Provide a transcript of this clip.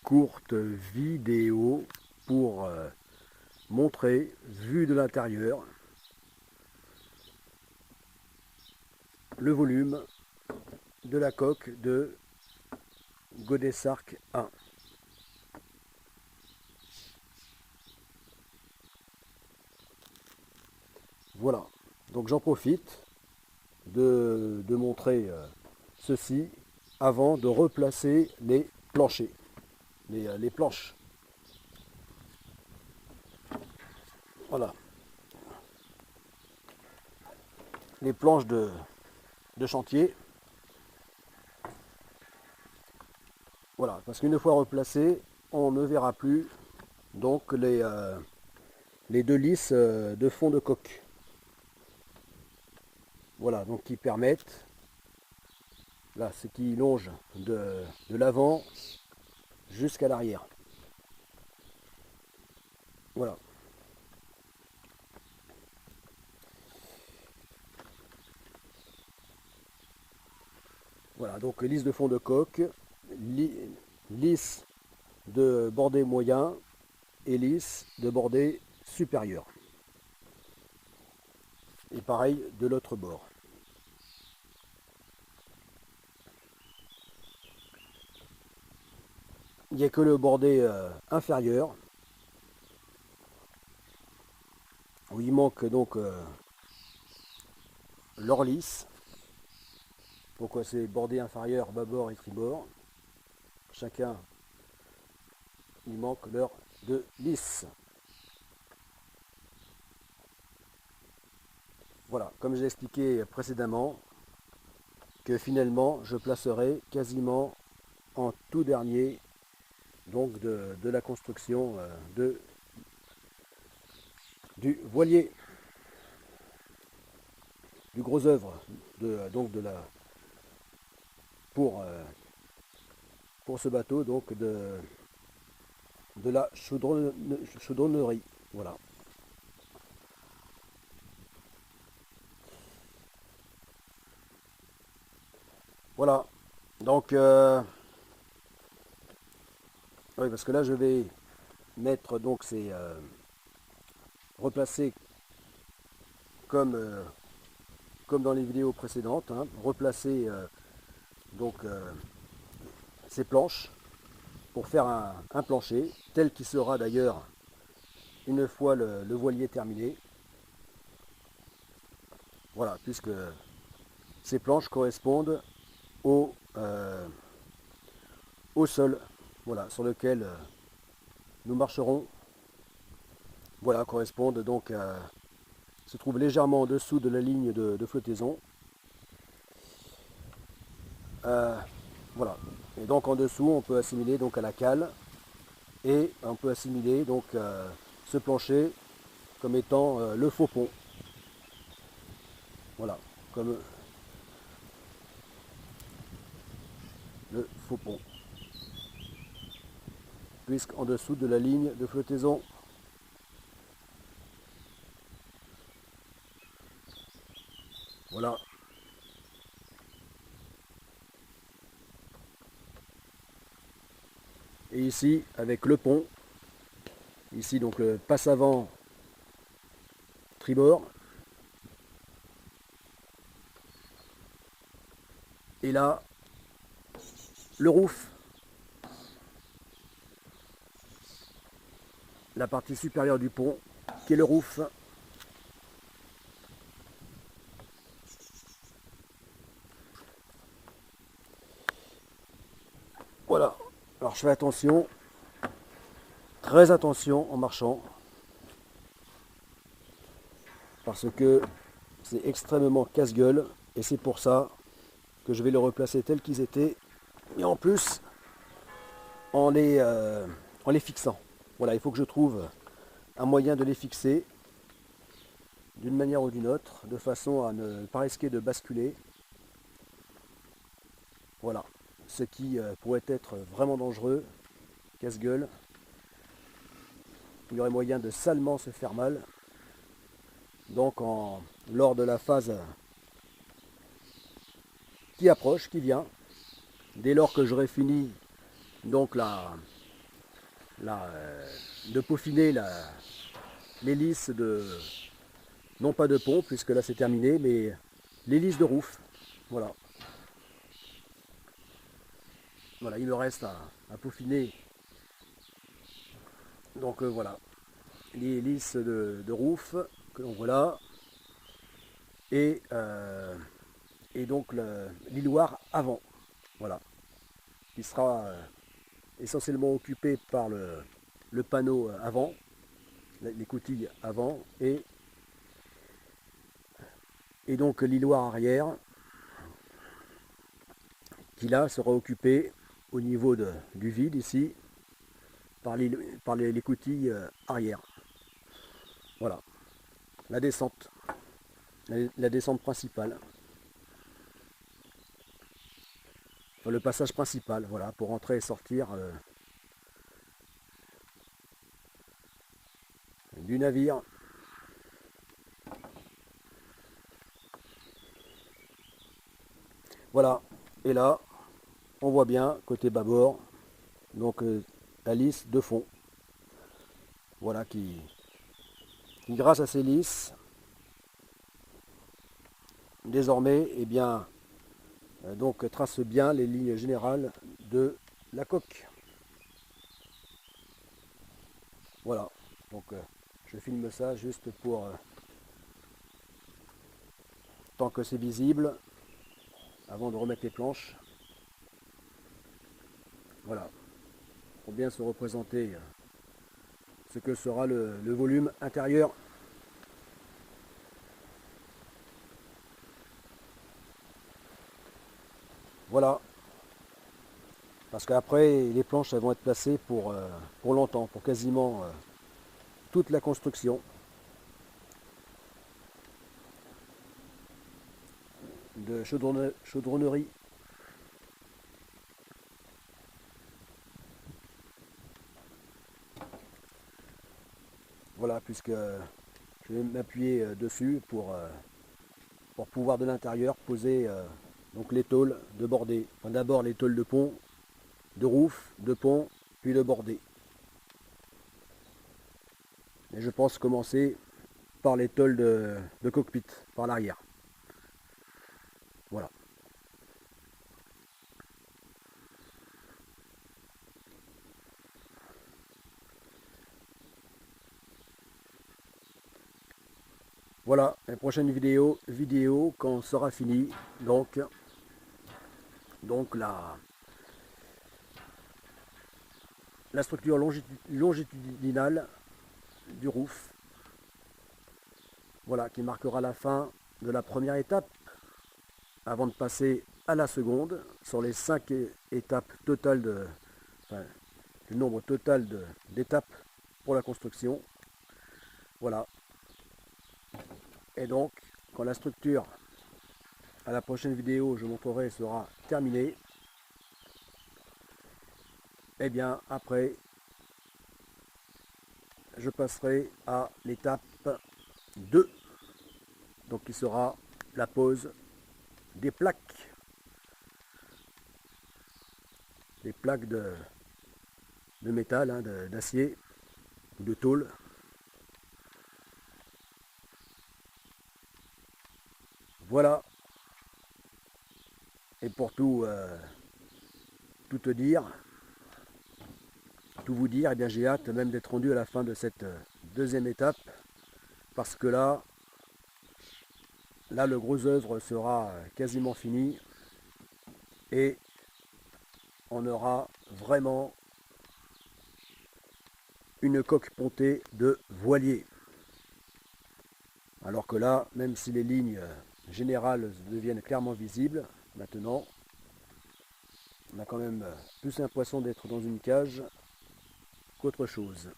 courte vidéo pour montrer, vue de l'intérieur, le volume de la coque de Godesarc 1. Voilà, donc j'en profite de montrer ceci avant de replacer les planchers, les planches. Voilà, les planches de chantier. Voilà, parce qu'une fois replacées, on ne verra plus donc les deux lisses de fond de coque. Voilà, donc qui permettent, là, c'est qui longe de l'avant jusqu'à l'arrière. Voilà. Voilà, donc lisse de fond de coque, lisse de bordé moyen et lisse de bordé supérieur. Et pareil de l'autre bord. Il n'y a que le bordé inférieur où il manque donc leur lisse. Pourquoi c'est bordé inférieur, bâbord et tribord. Chacun, il manque leur de lisse. Voilà, comme je l'ai expliqué précédemment, que finalement je placerai quasiment en tout dernier donc de la construction du voilier, du gros œuvre donc pour ce bateau, donc de la chaudronnerie. Voilà. Voilà. Donc oui, parce que là je vais mettre donc ces replacer comme comme dans les vidéos précédentes, hein, replacer donc ces planches pour faire un plancher tel qu'il sera d'ailleurs une fois le voilier terminé. Voilà, puisque ces planches correspondent au sol, voilà, sur lequel nous marcherons. Voilà, correspondent donc se trouve légèrement en dessous de la ligne de flottaison. Voilà. Et donc en dessous, on peut assimiler donc à la cale et on peut assimiler donc ce plancher comme étant le faux pont. Voilà, comme le faux pont. Puisqu'en dessous de la ligne de flottaison. Voilà. Et ici, avec le pont, ici donc le passe avant tribord. Et là, le roof, la partie supérieure du pont, qui est le roof. Voilà. Alors je fais attention, très attention en marchant, parce que c'est extrêmement casse-gueule, et c'est pour ça que je vais les replacer tels qu'ils étaient, et en plus en les fixant. Voilà, il faut que je trouve un moyen de les fixer d'une manière ou d'une autre, de façon à ne pas risquer de basculer. Voilà, ce qui pourrait être vraiment dangereux, casse-gueule. Il y aurait moyen de salement se faire mal. Donc lors de la phase qui approche, qui vient, dès lors que j'aurai fini donc de peaufiner l'hélice de, non pas de pont, puisque là c'est terminé, mais l'hélice de roof. Voilà. Voilà, il me reste à peaufiner. Donc voilà, l'hélice de roof que l'on voit là. Et donc l'îloir avant. Voilà. Qui sera essentiellement occupé par le panneau avant, les coutilles avant, et donc l'îloir arrière, qui là sera occupé au niveau du vide ici, par les coutilles arrière. Voilà, la descente, la descente principale. Enfin, le passage principal, voilà, pour entrer et sortir du navire. Voilà, et là, on voit bien, côté bâbord, donc la lisse de fond. Voilà, qui grâce à ces lisses, désormais, eh bien, donc trace bien les lignes générales de la coque. Voilà, donc je filme ça juste pour, tant que c'est visible, avant de remettre les planches. Voilà, pour bien se représenter ce que sera le volume intérieur. Voilà, parce qu'après les planches elles vont être placées pour longtemps, pour quasiment toute la construction de chaudronnerie. Voilà, puisque je vais m'appuyer dessus pour pouvoir de l'intérieur poser donc les tôles de bordée. Enfin, d'abord les tôles de pont, de roof, de pont, puis de bordée. Et je pense commencer par les tôles de cockpit, par l'arrière. Voilà. Voilà, la prochaine vidéo quand on sera fini, donc la structure longitudinale du roof, voilà, qui marquera la fin de la première étape, avant de passer à la seconde, sur les 5 étapes totales enfin, le nombre total d'étapes pour la construction. Voilà. Et donc, quand la structure, à la prochaine vidéo, je montrerai, sera terminée, et bien après, je passerai à l'étape 2, donc qui sera la pose des plaques. Des plaques de métal, hein, d'acier ou de tôle. Voilà. Et pour tout te dire, tout vous dire, eh bien j'ai hâte même d'être rendu à la fin de cette deuxième étape, parce que là le gros œuvre sera quasiment fini et on aura vraiment une coque pontée de voilier. Alors que là, même si les lignes générales deviennent clairement visibles, maintenant, on a quand même plus l'impression d'être dans une cage qu'autre chose.